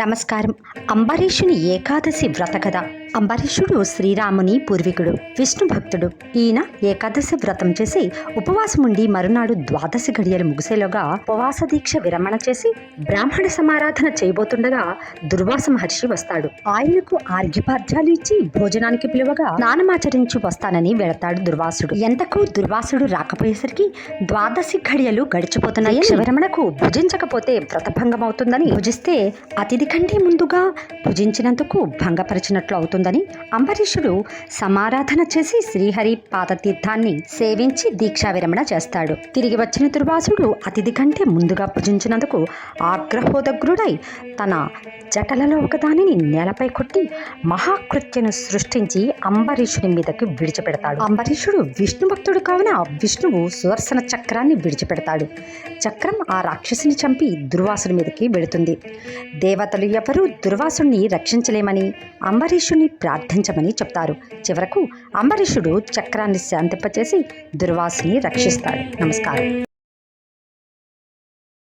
నమస్కారం. అంబరీషుని ఏకాదశి వ్రత కథ. అంబరీషుడు శ్రీరాముని పూర్వీకుడు, విష్ణు భక్తుడు. ఈయన ఏకాదశి వ్రతం చేసి ఉపవాసం ఉండి మరునాడు ద్వాదశి గడియలు ముగిసేలోగా ఉపవాస దీక్ష విరమణ చేసి బ్రాహ్మణ సమారాధన చేయబోతుండగా దుర్వాస మహర్షి వస్తాడు. ఆయనకు ఆర్ఘ్యపార్ధ్యాలు ఇచ్చి భోజనానికి పిలువగా స్నానమాచరించి వస్తానని వెళతాడు దుర్వాసుడు. ఎంతకు దుర్వాసుడు రాకపోయేసరికి ద్వాదశి గడియలు గడిచిపోతున్నాయి. విరమణకు భుజించకపోతే వ్రతభంగం అవుతుందని, భుజిస్తే అతిథి కంటే ముందుగా భుజించినందుకు భంగపరిచినట్లు అవుతుందని అంబరీషుడు సమారాధన చేసి శ్రీహరి పాదతీర్థాన్ని సేవించి దీక్షా విరమణ చేస్తాడు. తిరిగి వచ్చిన దుర్వాసుడు అతిథి కంటే ముందుగా భుజించినందుకు ఆగ్రహోదగ్రుడై తన జటలలో ఒకదానిని నేలపై కొట్టి మహాకృత్యను సృష్టించి అంబరీషుని మీదకి విడిచిపెడతాడు. అంబరీషుడు విష్ణు భక్తుడు కావున విష్ణువు సుదర్శన చక్రాన్ని విడిచిపెడతాడు. చక్రం ఆ రాక్షసుని చంపి దుర్వాసుని మీదకి వెళుతుంది. దేవతలు ఎవరూ దుర్వాసుని రక్షించలేమని అంబరీషుని ప్రార్థించమని చెప్తారు. చివరకు అంబరీషుడు చక్రాన్ని శాంతింపచేసి దుర్వాసుని రక్షిస్తాడు. నమస్కారం.